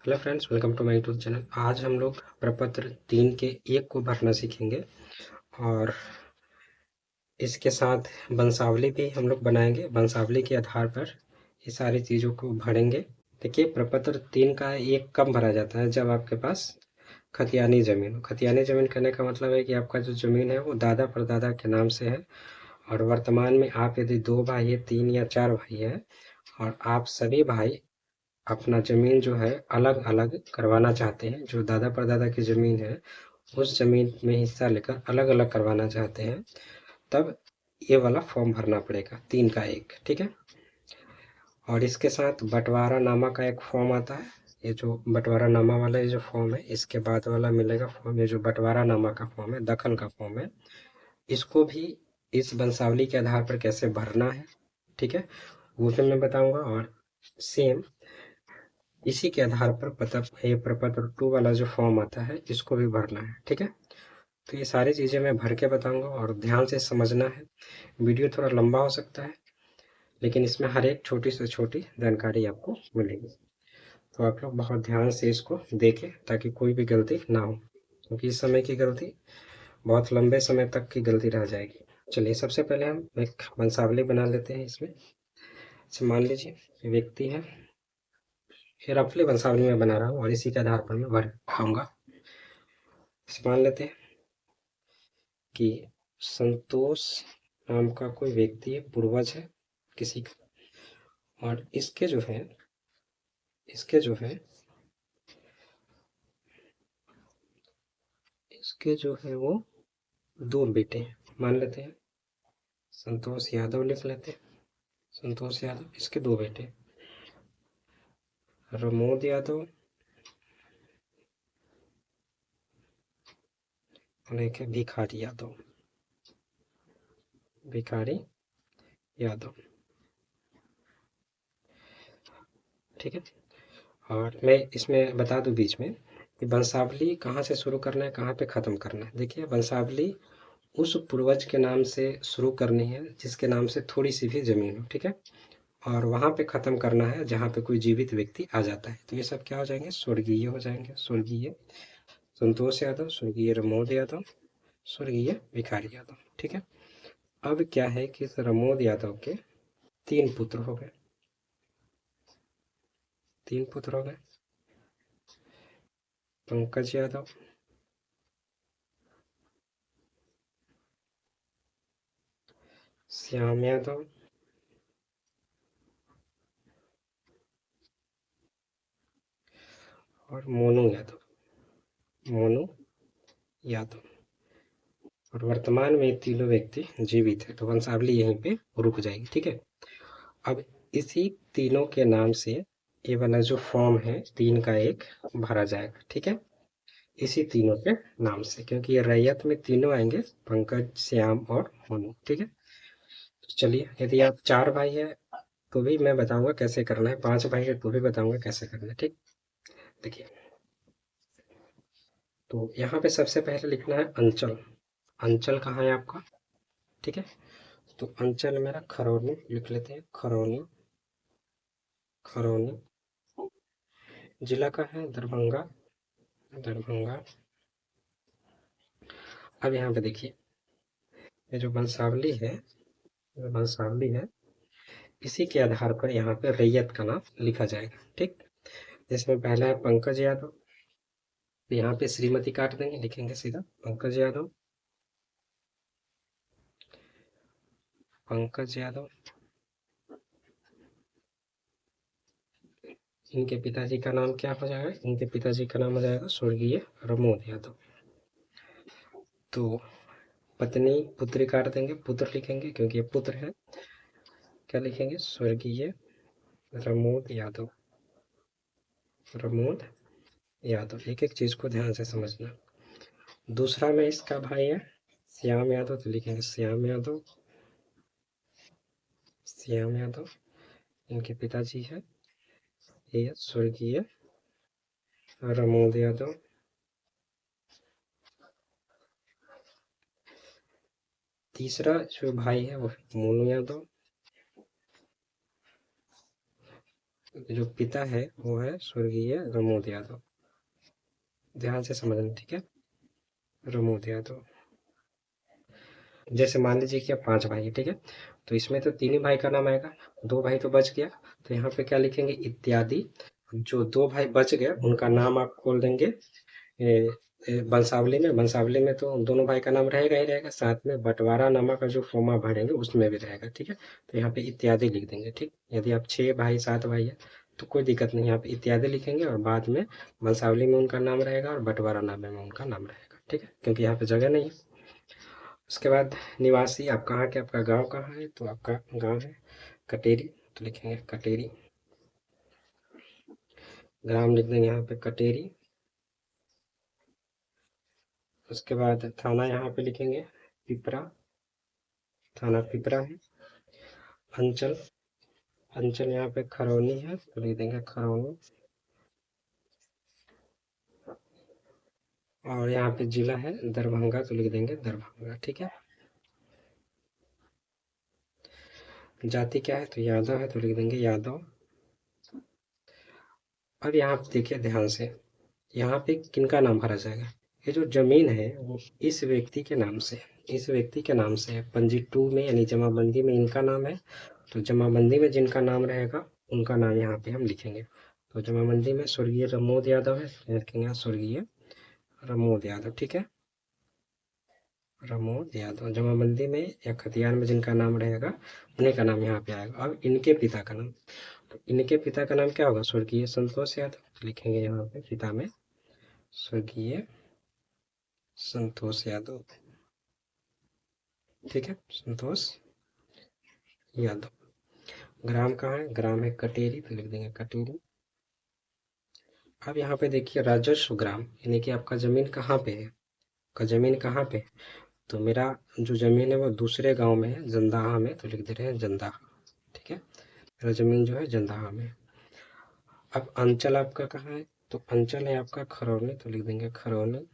Hello friends, welcome to my YouTube channel. आज हम लोग प्रपत्र 3 के 1 को भरना सीखेंगे और इसके साथ वंशावली भी हम लोग बनाएंगे। वंशावली के आधार पर ये सारी चीज़ों को भरेंगे। देखिए, प्रपत्र 3 का 1 कब भरा जाता है? जब आपके पास खतियानी ज़मीन हो। खतियानी ज़मीन कहने का मतलब है कि आपका जो ज़मीन है वो दादा परदादा के नाम से है और वर्तमान में आप यदि 2 भाई है, 3 या 4 भाई है और आप सभी भाई अपना ज़मीन जो है अलग-अलग करवाना चाहते हैं। जो दादा परदादा की ज़मीन है, उस ज़मीन में हिस्सा लेकर अलग-अलग करवाना चाहते हैं, तब ये वाला फॉर्म भरना पड़ेगा 3 का 1, ठीक है। और इसके साथ बँटवारानामा का एक फॉर्म आता है। ये जो बँटवारानामा वाला ये जो फॉर्म है, इसके बाद वाला मिलेगा फॉर्म, ये जो बँटवारानामा का फॉर्म है, दखल का फॉर्म है। इसको भी इस वंशावली के आधार पर कैसे भरना है, ठीक है, वो भी मैं बताऊँगा। और सेम इसी के आधार पर ये प्रपत्र 2 वाला जो फॉर्म आता है, इसको भी भरना है, ठीक है। तो ये सारी चीज़ें मैं भर के बताऊंगा और ध्यान से समझना है। वीडियो थोड़ा लंबा हो सकता है, लेकिन इसमें हर एक छोटी से छोटी जानकारी आपको मिलेगी। तो आप लोग बहुत ध्यान से इसको देखें ताकि कोई भी गलती ना हो, क्योंकि इस समय की गलती बहुत लंबे समय तक की गलती रह जाएगी। चलिए, सबसे पहले हम एक वंशावली बना लेते हैं। इसमें से मान लीजिए व्यक्ति है, फिर रफली वंशावली में बना रहा हूँ और इसी के आधार पर मैं भर पाऊंगा। मान लेते हैं कि संतोष नाम का कोई व्यक्ति है, पूर्वज है किसी का, और इसके जो है वो 2 बेटे हैं। मान लेते हैं संतोष यादव, लिख लेते हैं संतोष यादव। इसके 2 बेटे, प्रमोद यादव और एक है भिखारी यादव, ठीक है। और मैं इसमें बता दूं बीच में कि वंशावली कहाँ से शुरू करना है, कहाँ पे ख़त्म करना है। देखिए, वंशावली उस पूर्वज के नाम से शुरू करनी है जिसके नाम से थोड़ी सी भी ज़मीन हो, ठीक है। और वहाँ पे ख़त्म करना है जहाँ पे कोई जीवित व्यक्ति आ जाता है। तो ये सब क्या हो जाएंगे? स्वर्गीय हो जाएंगे। स्वर्गीय संतोष यादव, स्वर्गीय रमोद यादव, स्वर्गीय भिखारी यादव, ठीक है। अब क्या है कि इस रमोद यादव के 3 पुत्र हो गए। 3 पुत्र हो गए, पंकज यादव, श्याम यादव और मोनू यादव। और वर्तमान में ये तीनों व्यक्ति जीवित है, तो वंशावली यहीं पे रुक जाएगी, ठीक है। अब इसी तीनों के नाम से ये वाला जो फॉर्म है 3 का 1 भरा जाएगा, ठीक है। इसी तीनों के नाम से, क्योंकि ये रैयत में तीनों आएंगे, पंकज, श्याम और मोनू, ठीक है। तो चलिए, यदि आप 4 भाई है तो भी मैं बताऊंगा कैसे करना है, 5 भाई है तो भी बताऊंगा कैसे करना है, ठीक। देखिए, तो यहाँ पे सबसे पहले लिखना है अंचल। अंचल कहाँ है आपका, ठीक है। तो अंचल मेरा खरौनी लिख लेते हैं। खरौनी जिला का है दरभंगा। दरभंगा। अब यहाँ पे देखिए, ये जो वंशावली है, इसी के आधार पर यहाँ पे रैयत का नाम लिखा जाएगा, ठीक। जिसमें पहला है पंकज यादव, तो यहाँ पे श्रीमती काट देंगे, लिखेंगे सीधा पंकज यादव। पंकज यादव, इनके पिताजी का नाम क्या हो जाएगा? इनके पिताजी का नाम हो जाएगा स्वर्गीय प्रमोद यादव। तो पत्नी, पुत्री काट देंगे, पुत्र लिखेंगे क्योंकि ये पुत्र है। क्या लिखेंगे? स्वर्गीय प्रमोद यादव। प्रमोद यादव। एक एक चीज को ध्यान से समझना। दूसरा में इसका भाई है श्याम यादव, तो लिखेंगे श्याम यादव। श्याम यादव, इनके पिताजी है ये स्वर्गीय प्रमोद यादव। तीसरा जो भाई है वो मोनू यादव। जो पिता है वो है स्वर्गीय रमोद यादव। ध्यान से समझना, ठीक है। रमोद यादव। जैसे मान लीजिए कि आप 5 भाई हैं, ठीक है। तो इसमें तो 3 ही भाई का नाम आएगा, 2 भाई तो बच गया। तो यहाँ पे क्या लिखेंगे, इत्यादि। जो 2 भाई बच गए उनका नाम आप खोल देंगे वंशावली में। वंशावली में तो दोनों भाई का नाम रहेगा ही रहेगा, साथ में बंटवारा नामा का जो फॉर्मा भरेंगे उसमें भी रहेगा, ठीक है। तो यहाँ पे इत्यादि लिख देंगे, ठीक। यदि आप 6 भाई 7 भाई है तो कोई दिक्कत नहीं, यहाँ पे इत्यादि लिखेंगे और बाद में वंशावली में उनका नाम रहेगा और बंटवारा नामे में उनका नाम रहेगा, ठीक है, क्योंकि यहाँ पे जगह नहीं है। उसके बाद निवासी आप कहाँ के, आपका गांव कहाँ है, तो आपका गांव है कटेरी, तो लिखेंगे कटेरी। ग्राम लिख देंगे यहाँ पे कटेरी। उसके बाद थाना यहाँ पे लिखेंगे पिपरा, थाना पिपरा है। अंचल, अंचल यहाँ पे खरौनी है तो लिख देंगे खरौनी। और यहाँ पे जिला है दरभंगा तो लिख देंगे दरभंगा, ठीक है। जाति क्या है, तो यादव है तो लिख देंगे यादव। अब यहाँ पे देखिए ध्यान से, यहाँ पे किनका नाम भरा जाएगा। ये जो जमीन है वो इस व्यक्ति के नाम से, इस व्यक्ति के नाम से है। पंजी 2 में यानी जमाबंदी में इनका नाम है, तो जमाबंदी में जिनका नाम रहेगा उनका नाम यहाँ पे हम लिखेंगे। तो जमाबंदी में स्वर्गीय रमोद यादव है तो लिखेंगे स्वर्गीय रमोद यादव, ठीक है। रमोद यादव। जमाबंदी में या खतियान में जिनका नाम रहेगा उन्हीं का नाम यहाँ पे आएगा। अब इनके पिता का नाम, तो इनके पिता का नाम क्या होगा, स्वर्गीय संतोष यादव, तो लिखेंगे यहाँ पे पिता में स्वर्गीय संतोष यादव, ठीक है, संतोष यादव। ग्राम कहाँ है, ग्राम है कटेरी तो लिख देंगे कटेरी। अब यहाँ पे देखिए राजस्व ग्राम, यानी कि आपका जमीन कहाँ पे है, का जमीन कहाँ पे है? तो मेरा जो जमीन है वो दूसरे गांव में है, जंदाहा में, तो लिख दे रहे हैं जंदाहा, ठीक है। मेरा जमीन जो है जंदाहा में। अब अंचल आपका कहाँ है, तो अंचल है आपका खरौनी तो लिख देंगे खरौनी।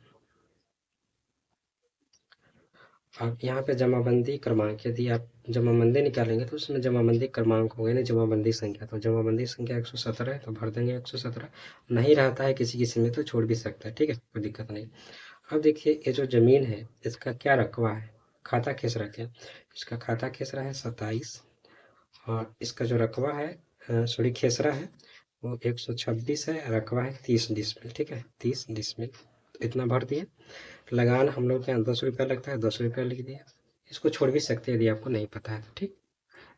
अब यहाँ पे जमाबंदी क्रमांक, यदि आप जमाबंदी निकालेंगे तो उसमें जमाबंदी क्रमांक होगा ना, जमाबंदी संख्या। तो जमाबंदी संख्या 117 है तो भर देंगे 117। नहीं रहता है किसी किसी में तो छोड़ भी सकता है, ठीक है, कोई दिक्कत नहीं। अब देखिए ये जो जमीन है इसका क्या रकबा है, खाता खेसरा क्या, इसका खाता खेसरा है 27। और इसका जो रकबा है सॉरी खेसरा है वो 126 है, रकबा है 30 डिसमिल, ठीक है, 30 डिसमिल। इतना भर दिए। लगान हम लोग के यहाँ 10 रुपया लगता है, 10 रुपया लिख दिया। इसको छोड़ भी सकते हैं यदि आपको नहीं पता है, ठीक।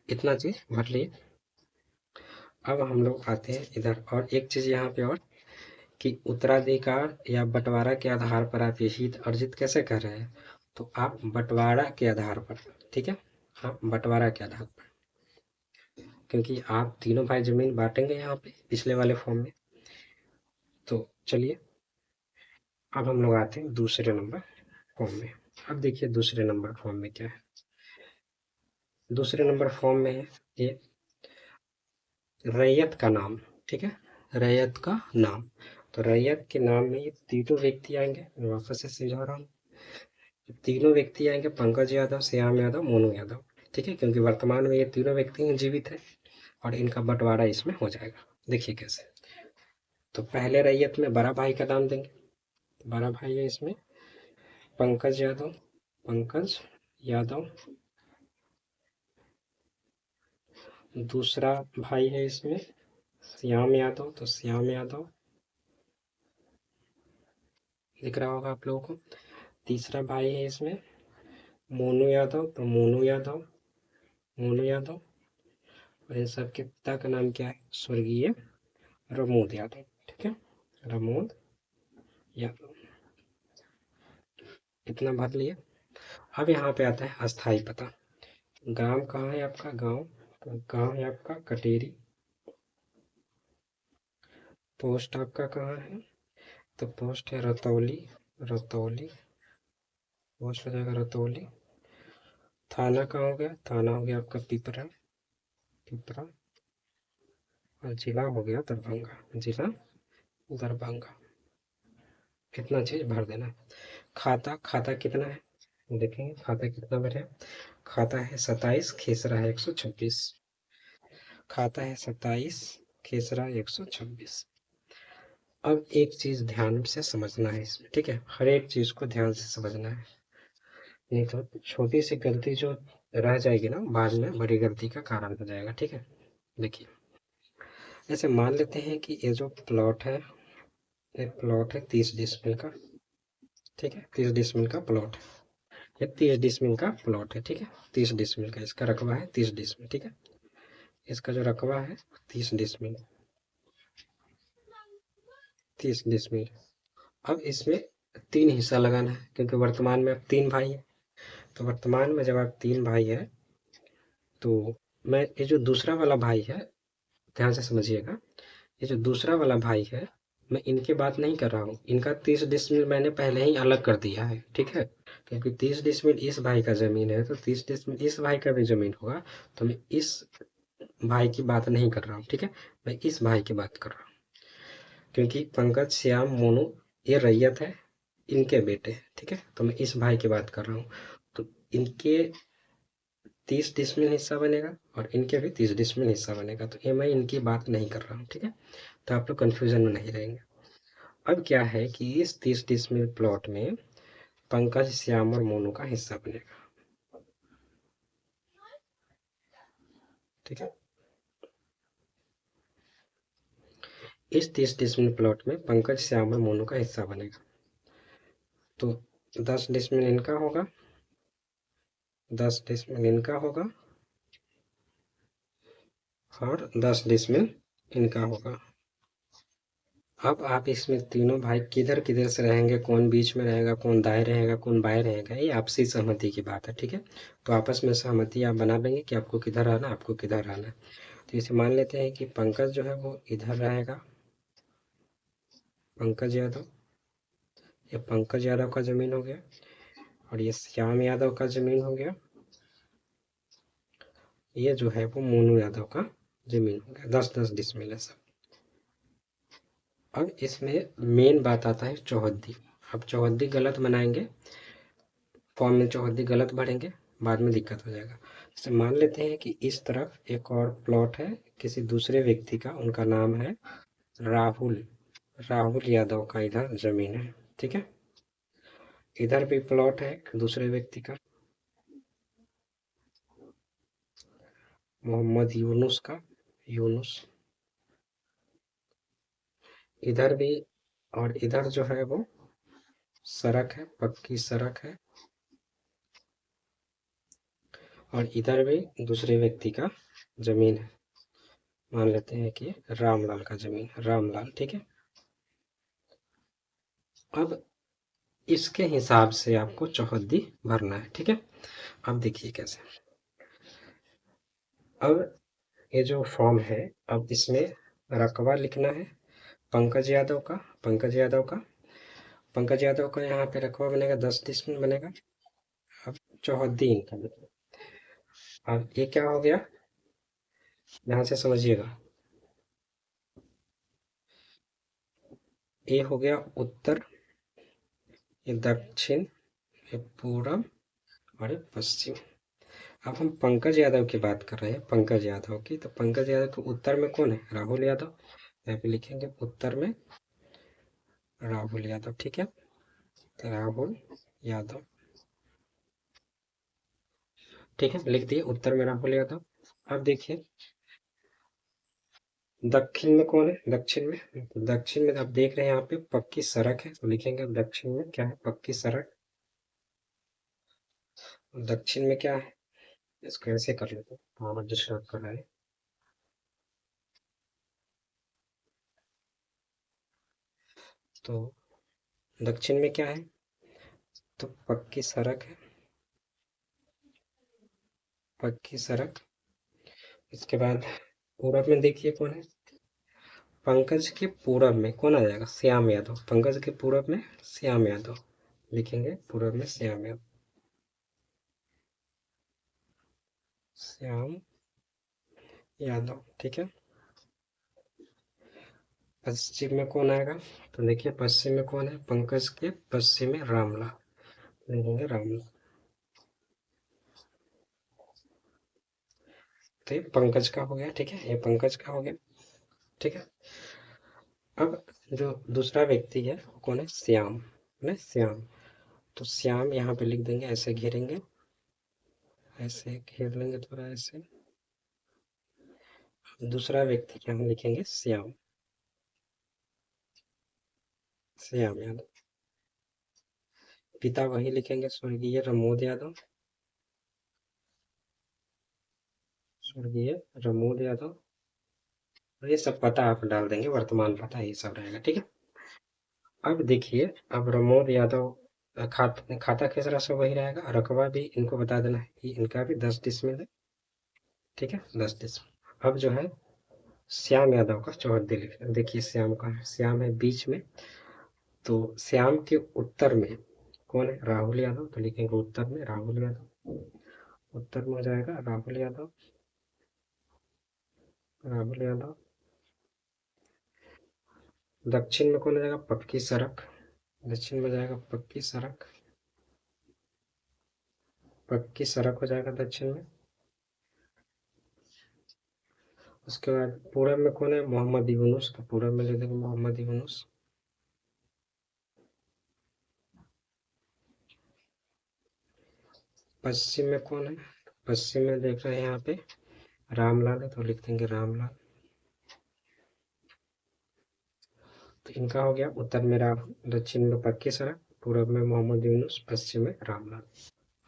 इतना चीज़ भर लिए। अब हम लोग आते हैं इधर, और एक चीज़ यहाँ पे और, कि उत्तराधिकार या बंटवारा के आधार पर आप ये हित अर्जित कैसे कर रहे हैं, तो आप बंटवारा के आधार पर, ठीक है, हाँ बंटवारा के आधार पर, क्योंकि आप तीनों भाई जमीन बांटेंगे यहाँ पे पिछले वाले फॉर्म में। तो चलिए अब हम लोग आते हैं दूसरे नंबर फॉर्म में। अब देखिए दूसरे नंबर फॉर्म में क्या है, दूसरे नंबर फॉर्म में है ये रैयत का नाम, ठीक है, रैयत का नाम। तो रैयत के नाम में ये तीनों व्यक्ति आएंगे, मैं वापस से समझा रहा हूँ। तीनों व्यक्ति आएंगे, पंकज यादव, श्याम यादव, मोनू यादव, ठीक है, क्योंकि वर्तमान में ये तीनों व्यक्ति जीवित है और इनका बंटवारा इसमें हो जाएगा। देखिए कैसे, तो पहले रैयत में बड़ा भाई का नाम देंगे, बड़ा भाई है इसमें पंकज यादव, पंकज यादव। दूसरा भाई है इसमें श्याम यादव, तो श्याम यादव दिख रहा होगा आप लोगों को। तीसरा भाई है इसमें मोनू यादव, तो मोनू यादव, मोनू यादव। और इन सबके पिता का नाम क्या है, स्वर्गीय रमोद यादव, ठीक है, रमोद यादव। इतना भर लिया। अब यहाँ पे आता है अस्थाई पता। गांव कहाँ है आपका, गांव, तो गांव है आपका कटेरी। पोस्ट आपका कहाँ है, तो पोस्ट है रतौली, रतौली, पोस्ट हो जाएगा रतौली। थाना कहाँ हो गया, थाना हो गया आपका पिपरा, पिपरा। और जिला हो गया दरभंगा, जिला दरभंगा। इतना चीज भर देना है। खाता, खाता कितना है देखेंगे, खाता कितना भरे। खाता है 27, खेसरा है 126। खाता है 27, खेसरा 126। अब एक चीज ध्यान से समझना है इसमें, ठीक है, हर एक चीज को ध्यान से समझना है, नहीं तो छोटी सी गलती जो रह जाएगी ना बाद में बड़ी गलती का कारण हो जाएगा, ठीक है। देखिए, ऐसे मान लेते हैं कि ये जो प्लॉट है, ये प्लॉट है 30 डिसमिल का, ठीक है, 30 डिसमिल का प्लॉट है, ये 30 डिसमिल का प्लॉट है, ठीक है, 30 डिसमिल का इसका रकबा है, 30 डिसमिल, ठीक है, इसका जो रकबा है 30 डिसमिल, 30 डिसमिल। अब इसमें 3 हिस्सा लगाना है, क्योंकि वर्तमान में अब 3 भाई है, तो वर्तमान में जब आप 3 भाई है, तो मैं ये जो दूसरा वाला भाई है, ध्यान से समझिएगा, ये जो दूसरा वाला भाई है, मैं इनकी बात नहीं कर रहा हूँ, इनका 30 डिसमिल मैंने पहले ही अलग कर दिया है, ठीक है, क्योंकि 30 डिसमिल इस भाई का जमीन है, तो 30 डिसमिल इस भाई का भी जमीन होगा, तो मैं इस भाई की बात नहीं कर रहा हूँ, ठीक है, मैं इस भाई की बात कर रहा हूँ, क्योंकि पंकज, श्याम, मोनू ये रैयत है, इनके बेटे हैं, ठीक है, तो मैं इस भाई की बात कर रहा हूँ, तो इनके 30 डिसमिल हिस्सा बनेगा और इनके भी 30 डिसमिल हिस्सा बनेगा, तो ये मैं इनकी बात नहीं कर रहा हूँ, ठीक है, तो आप लोग कन्फ्यूजन में नहीं रहेंगे। अब क्या है कि इस 30 डिसमिल प्लॉट में पंकज, श्याम और मोनू का हिस्सा बनेगा, ठीक है, इस 30 डिसमिल प्लॉट में पंकज, श्याम और मोनू का हिस्सा बनेगा, तो 10 डिसमिल इनका होगा, 10 डिसमिल इनका होगा और 10 डिसमिल इनका होगा। अब आप इसमें तीनों भाई किधर किधर से रहेंगे, कौन बीच में रहेगा, कौन दाएं रहेगा, कौन बाएं रहेगा, ये आपसी सहमति की बात है, ठीक है, तो आपस में सहमति आप बना लेंगे कि आपको किधर आना, आपको किधर आना है। तो इसे मान लेते हैं कि पंकज जो है वो इधर रहेगा, पंकज यादव, ये पंकज यादव का जमीन हो गया, और ये श्याम यादव का जमीन हो गया, ये जो है वो मोनू यादव का जमीन हो गया, 10-10 डिसमिल है सब। अब इसमें मेन बात आता है चौहद्दी। अब चौहद्दी गलत बनाएंगे, फॉर्म में चौहद्दी गलत भरेंगे, बाद में दिक्कत हो जाएगा। जैसे मान लेते हैं कि इस तरफ एक और प्लॉट है किसी दूसरे व्यक्ति का, उनका नाम है राहुल, राहुल यादव का इधर जमीन है, ठीक है, इधर भी प्लॉट है दूसरे व्यक्ति का, मोहम्मद यूनुस का, यूनुस, इधर भी, और इधर जो है वो सड़क है, पक्की सड़क है, और इधर भी दूसरे व्यक्ति का जमीन है, मान लेते हैं कि रामलाल का जमीन, रामलाल, ठीक है। अब इसके हिसाब से आपको चौहद्दी भरना है, ठीक है। अब देखिए कैसे, अब ये जो फॉर्म है, अब इसमें रकबा लिखना है पंकज यादव का, पंकज यादव का, पंकज यादव का यहाँ पे रकबा बनेगा 10 डिसमिल बनेगा। अब चौहद्दी इनका लिखना, अब ये क्या हो गया, ध्यान से समझिएगा, ये हो गया उत्तर, ये दक्षिण, ये पूरब और ये पश्चिम। अब हम पंकज यादव की बात कर रहे हैं, पंकज यादव की, तो पंकज यादव के उत्तर में कौन है, राहुल यादव, यहाँ पे लिखेंगे उत्तर में राहुल यादव, ठीक है, तो राहुल यादव, ठीक है, लिख दिए उत्तर में राहुल यादव। अब देखिए दक्षिण में कौन है, दक्षिण में, दक्षिण में आप देख रहे हैं यहाँ पे पक्की सड़क है, तो लिखेंगे दक्षिण में क्या है, पक्की सड़क, दक्षिण में क्या है, इसको ऐसे कर लेते हैं, पावर डिस्टर्ब कर रहा है, तो दक्षिण में क्या है, तो पक्की सड़क है, पक्की सड़क। इसके बाद पूरब में देखिए कौन है, पंकज के पूरब में कौन आ जाएगा, श्याम यादव, पंकज के पूरब में श्याम यादव, लिखेंगे पूरब में श्याम यादव, श्याम यादव, ठीक है। पश्चिम में कौन आएगा, तो देखिए पश्चिम में कौन है, पंकज के पश्चिम में रामलाल, लिखेंगे रामलाल, तो ये पंकज का हो गया, ठीक है, ये पंकज का हो गया। ठीक है। अब जो दूसरा व्यक्ति है वो कौन है? श्याम, है ना, श्याम। तो श्याम यहाँ पे लिख देंगे, ऐसे घेरेंगे, ऐसे घेर लेंगे थोड़ा ऐसे। दूसरा व्यक्ति क्या हम लिखेंगे? श्याम, श्याम यादव। पिता वही लिखेंगे, स्वर्गीय रमोद यादव, स्वर्गीय रमोद यादव। और ये सब पता आप डाल देंगे, वर्तमान पता ये सब रहेगा, ठीक है। अब देखिए, अब रमोद यादव खाता खेसरा सब वही रहेगा, रकबा भी इनको बता देना है कि इनका भी 10 डिसमिल है, ठीक है, 10 डिसमिल। अब जो है श्याम यादव का चौहद्दी लिख, देखिए श्याम का है, श्याम है बीच में, तो श्याम के उत्तर में कौन है? राहुल यादव, तो लिखेंगे उत्तर में राहुल यादव, उत्तर में हो जाएगा राहुल यादव, राहुल यादव। दक्षिण में कौन हो जाएगा? पक्की सड़क, दक्षिण में जाएगा पक्की सड़क, पक्की सड़क हो जाएगा दक्षिण में। उसके बाद पूरब में कौन है? मोहम्मद यूनुस, तो पूरब में लिख देंगे मोहम्मद यूनुस। पश्चिम में कौन है? पश्चिम में देख रहे हैं यहाँ पे रामलाल है, तो लिख देंगे रामलाल। तो इनका हो गया, उत्तर में राहुल, दक्षिण में पक्की सड़क, पूरब में मोहम्मद यूनुस, पश्चिम में रामलाल।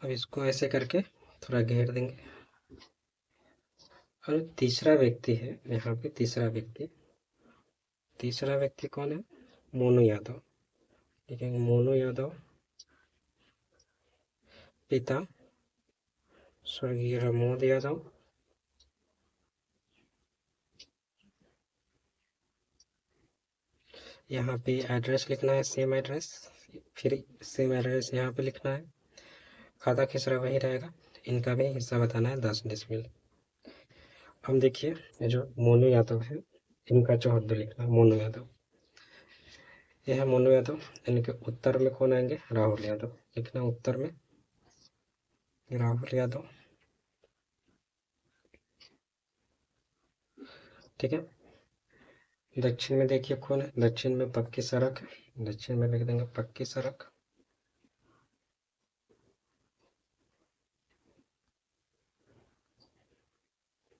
अब इसको ऐसे करके थोड़ा घेर देंगे। और तीसरा व्यक्ति है यहाँ पे, तीसरा व्यक्ति, तीसरा व्यक्ति कौन है? मोनू यादव, लिखेंगे मोनू यादव, पिता स्वर्गीय रमोद यादव, यहाँ पे एड्रेस लिखना है, सेम एड्रेस, फिर सेम एड्रेस यहाँ पे लिखना है, खाता खिसरा वही रहेगा, इनका भी हिस्सा बताना है 10 डिसमिल। हम देखिए, ये जो मोनू यादव है, इनका चौहद्दी लिखना है, मोनू यादव, ये है मोनू यादव। इनके उत्तर में कौन आएंगे? राहुल यादव, लिखना उत्तर में राहुल यादव, ठीक है। दक्षिण में देखिए कौन है? दक्षिण में पक्की सड़क है, दक्षिण में लिख देंगे पक्की सड़क।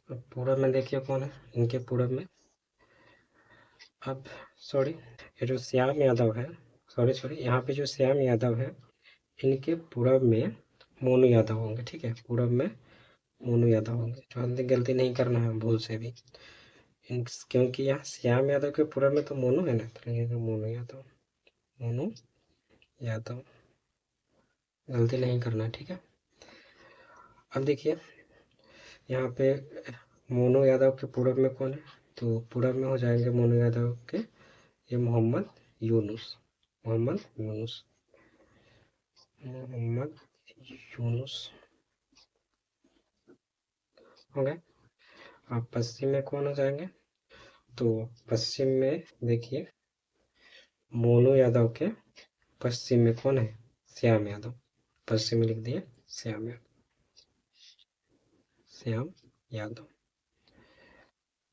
अब पूरब में देखिए कौन है? इनके पूरब में, अब सॉरी, ये जो श्याम यादव है, सॉरी सॉरी, यहाँ पे जो श्याम यादव है, इनके पूरब में मोनू यादव होंगे, ठीक है, पूरब में मोनू यादव होंगे, जो हमने गलती नहीं करना है भूल से भी, क्योंकि यहाँ श्याम यादव के पूरब में तो मोनू है ना, तो लिखेंगे मोनू यादव, मोनू यादव, गलती नहीं करना, ठीक है। अब देखिए, यहाँ पे मोनू यादव के पूरब में कौन है? तो पूरब में हो जाएंगे मोनू यादव के, ये मोहम्मद यूनुस, मोहम्मद यूनुस, मोहम्मद यूनुस हो गए। अब पश्चिम में कौन हो जाएंगे? तो पश्चिम में देखिए, मोनू यादव के पश्चिम में कौन है? श्याम यादव, पश्चिम में लिख दिए श्याम यादव, श्याम यादव।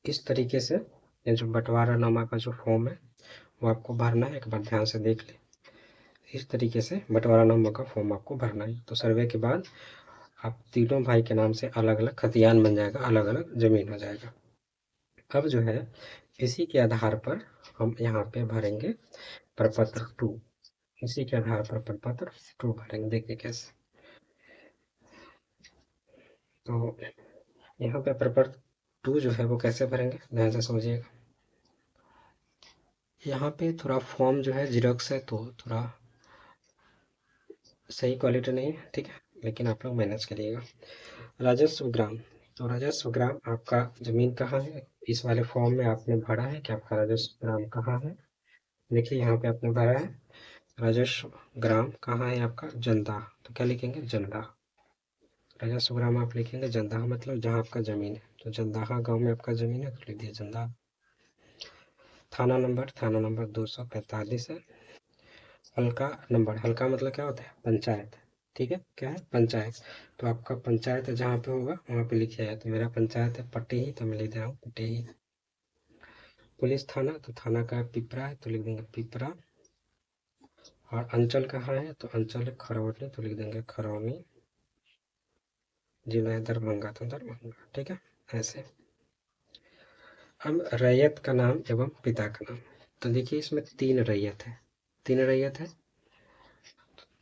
इस तरीके से ये जो बंटवारा नामा का जो फॉर्म है वो आपको भरना है, एक बार ध्यान से देख ले। इस तरीके से बंटवारा नामा का फॉर्म आपको भरना है, तो सर्वे के बाद आप तीनों भाई के नाम से अलग अलग खतियान बन जाएगा, अलग अलग जमीन हो जाएगा। अब जो है इसी के आधार पर हम यहाँ पे भरेंगे प्रपत्र 2, इसी के आधार पर प्रपत्र 2 भरेंगे। देखिए कैसे, तो यहाँ पे प्रपत्र 2 जो है वो कैसे भरेंगे, ध्यान से समझिएगा। यहाँ पे थोड़ा फॉर्म जो है जीरोक्स है, तो थोड़ा सही क्वालिटी नहीं है, ठीक है, लेकिन आप लोग मैनेज करिएगा। राजस्व ग्राम, तो राजस्व ग्राम आपका जमीन कहाँ है? इस वाले फॉर्म में आपने भरा है कि आपका राजस्व ग्राम कहाँ है। देखिए यहाँ पे आपने भरा है राजस्व ग्राम कहाँ है आपका? जंदा, तो क्या लिखेंगे? जंदा। राजस्व ग्राम आप लिखेंगे जंदा, मतलब जहाँ आपका जमीन है, तो जंदाहा गांव में आपका जमीन है, तो लिख दिया जंदा। थाना नंबर 245 है। हल्का नंबर, हल्का मतलब क्या होता है? पंचायत, ठीक है, क्या है? पंचायत। तो आपका पंचायत जहाँ पे होगा वहाँ पे लिखिए, तो मेरा पंचायत है पटेही, तो मैं लिख दे रहा हूँ पटेही। पुलिस थाना, तो थाना का पिपरा है तो लिख देंगे पिपरा। और अंचल कहाँ है, तो अंचल है खरौनी, तो लिख देंगे खरौनी। जिला है दरभंगा, तो दरभंगा। ठीक है, ऐसे। अब रैयत का नाम एवं पिता का नाम। तो देखिए इसमें 3 रैयत है, 3 रैयत है।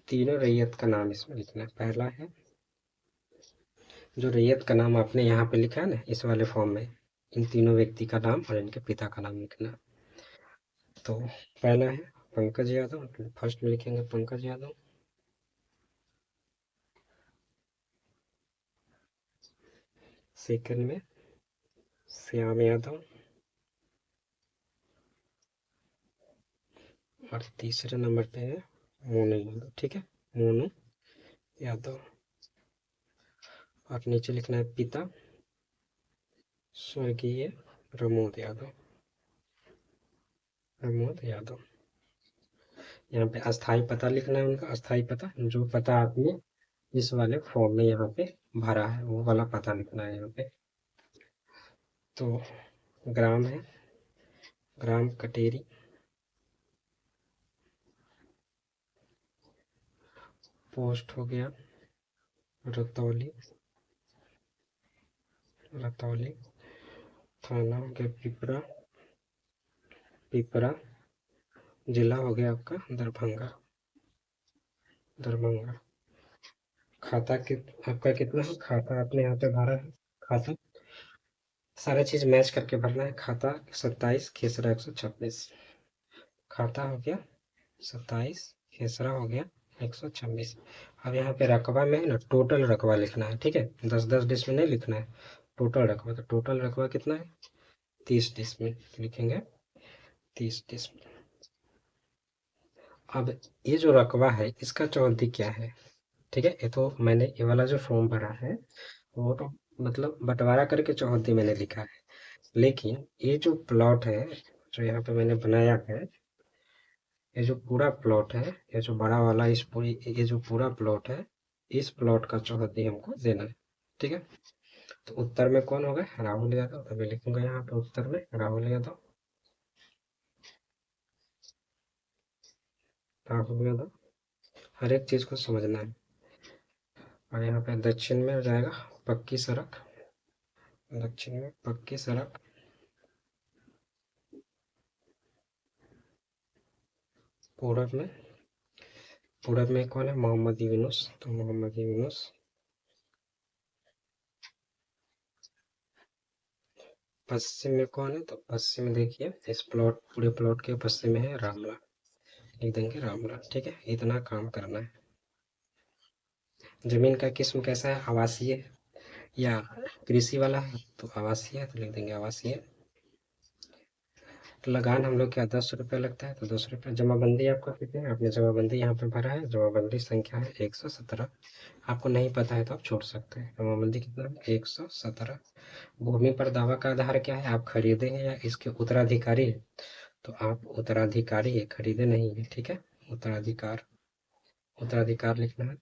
तीनों रैयत का नाम इसमें लिखना है। पहला है जो रैयत का नाम आपने यहाँ पे लिखा है ना इस वाले फॉर्म में, इन तीनों व्यक्ति का नाम और इनके पिता का नाम लिखना। तो पहला है पंकज यादव, फर्स्ट में लिखेंगे पंकज यादव। सेकंड में श्याम यादव। और तीसरे नंबर पे है मोनू यादव। ठीक है, मोनू यादव। और नीचे लिखना है पिता स्वर्गीय प्रमोद यादव, प्रमोद यादव। यहाँ पे अस्थाई पता लिखना है उनका, अस्थाई पता, जो पता आपने इस वाले फॉर्म में यहाँ पे भरा है वो वाला पता लिखना है यहाँ पे। तो ग्राम है, ग्राम कटेरी। पोस्ट हो गया रतौली, रतौली। थाना हो गया पिपरा, पिपरा। जिला हो गया आपका दरभंगा, दरभंगा। खाता आपका कितना है, खाता आपने यहाँ पे भरा है। खाता सारा चीज मैच करके भरना है। खाता 27, खेसरा 126। खाता हो गया 27, खेसरा हो गया 126। अब यहाँ पे रकबा में है ना, टोटल रकबा लिखना है। ठीक है, 10-10 डिसमिल नहीं लिखना है, टोटल रकबा। तो टोटल रकबा कितना है, 30 डिसमिल लिखेंगे, 30 डिसमिल। अब ये जो रकबा है इसका चौहद्दी क्या है। ठीक है, ये तो मैंने ये वाला जो फॉर्म भरा है वो तो मतलब बंटवारा करके चौहद्दी मैंने लिखा है। लेकिन ये जो प्लॉट है जो यहाँ पे मैंने बनाया है, ये जो पूरा प्लॉट है, ये जो बड़ा वाला इस पूरी ये जो पूरा प्लॉट है, इस प्लॉट का चौहद्दी हमको देना है। ठीक है, तो उत्तर में कौन होगा, राहुल यादव। तो मैं लिखूंगा यहाँ पे उत्तर में राहुल यादव, राहुल यादव। हर एक चीज को समझना है। और यहाँ पे दक्षिण में हो जाएगा पक्की सड़क, दक्षिण में पक्की सड़क। पूरब में, पूरब में कौन है, मोहम्मद यूनुस। तो मोहम्मद यूनुस। पश्चिम में कौन है, तो पश्चिम में देखिए इस प्लॉट पूरे प्लॉट के पश्चिम में है रामला, लिख देंगे रामला। ठीक है, इतना काम करना है। जमीन का किस्म कैसा है, आवासीय या कृषि वाला है, तो आवासीय है तो लिख देंगे आवासीय। तो लगान हम लोग क्या 10 रुपये लगता है, तो 10 रुपये। जमाबंदी आपका कितने, आपने जमाबंदी यहाँ पे भरा है, जमाबंदी संख्या है 117। आपको नहीं पता है तो आप छोड़ सकते हैं। जमाबंदी कितना है, 117। भूमि पर दावा का आधार क्या है, आप खरीदे हैं या इसके उत्तराधिकारी हैं, तो आप उत्तराधिकारी है, खरीदे नहीं है। ठीक है, उत्तराधिकार, उत्तराधिकार लिखना है।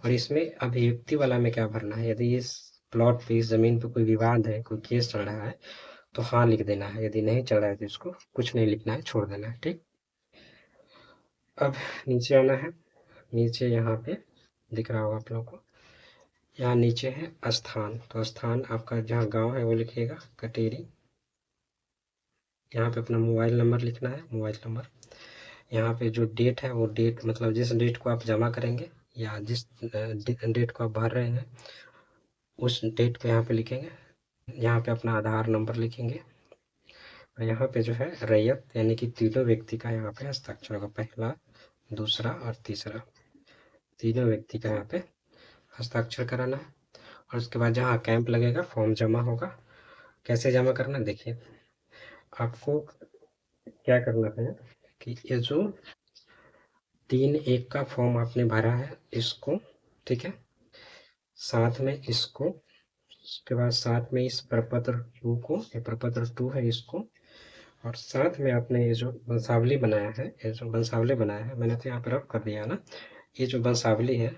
और इसमें अभिव्यक्ति वाला में क्या भरना है, यदि इस प्लॉट पे इस जमीन पे कोई विवाद है, कोई केस चल रहा है, तो हाँ लिख देना है। यदि नहीं चल रहा है तो इसको कुछ नहीं लिखना है, छोड़ देना है। ठीक, अब नीचे आना है। नीचे यहाँ पे दिख रहा होगा आप लोगों को, यहाँ नीचे है स्थान। तो स्थान आपका जहाँ गांव है वो लिखिएगा कटेरी। यहाँ पे अपना मोबाइल नंबर लिखना है, मोबाइल नंबर। यहाँ पे जो डेट है वो डेट मतलब जिस डेट को आप जमा करेंगे या जिस डेट को आप भर रहे हैं उस डेट को यहाँ पे लिखेंगे। यहाँ पे अपना आधार नंबर लिखेंगे। और यहाँ पे जो है रैयत यानी कि तीनों व्यक्ति का यहाँ पे हस्ताक्षर होगा, पहला, दूसरा और तीसरा। तीनों व्यक्ति का यहाँ पे हस्ताक्षर कराना है। और उसके बाद जहाँ कैंप लगेगा फॉर्म जमा होगा। कैसे जमा करना है, देखिए आपको क्या करना है कि ये जो 3-1 का फॉर्म आपने भरा है इसको, ठीक है, साथ में इसको, उसके बाद साथ में इस प्रपत्र 2 को, ये प्रपत्र 2 है इसको, और साथ में आपने ये जो वंशावली बनाया है, ये जो वंशावली बनाया है मैंने तो यहाँ पर रब कर दिया ना, ये जो वंशावली है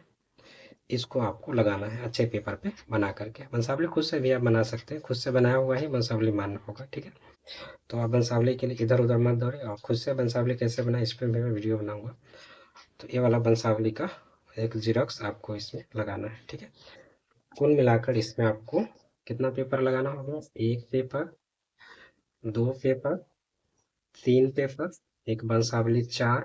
इसको आपको लगाना है अच्छे पेपर पे बना करके। वंशावली खुद से भी आप बना सकते हैं, खुद से बनाया हुआ ही वंशावली मानना होगा। ठीक है, तो आप वंशावली के लिए इधर उधर मत दौड़े, और खुद से वंशावली कैसे बनाए इस पर मैं वीडियो बनाऊंगा। तो ये वाला वंशावली का एक जीरोक्स आपको इसमें लगाना है, ठीक है। कुल मिलाकर इसमें आपको कितना पेपर लगाना होगा? 1 पेपर, 2 पेपर, 3 पेपर, एक वंशावली 4,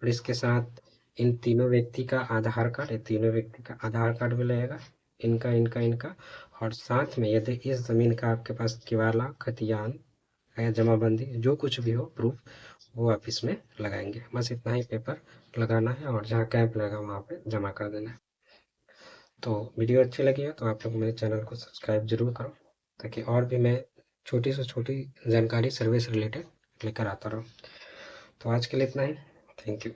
और इसके साथ इन तीनों व्यक्ति का आधार कार्ड, ये तीनों व्यक्ति का आधार कार्ड भी लगेगा, इनका इनका इनका। और साथ में यदि इस ज़मीन का आपके पास किवाला, खतियान या जमाबंदी जो कुछ भी हो प्रूफ, वो आप इसमें लगाएंगे। बस इतना ही पेपर लगाना है, और जहाँ कैंप लगेगा वहाँ पे जमा कर देना है। तो वीडियो अच्छी लगी है तो आप लोग मेरे चैनल को सब्सक्राइब जरूर करो, ताकि और भी मैं छोटी से छोटी जानकारी सर्वे से रिलेटेड लेकर आता रहूँ। तो आज के लिए इतना ही। Thank you.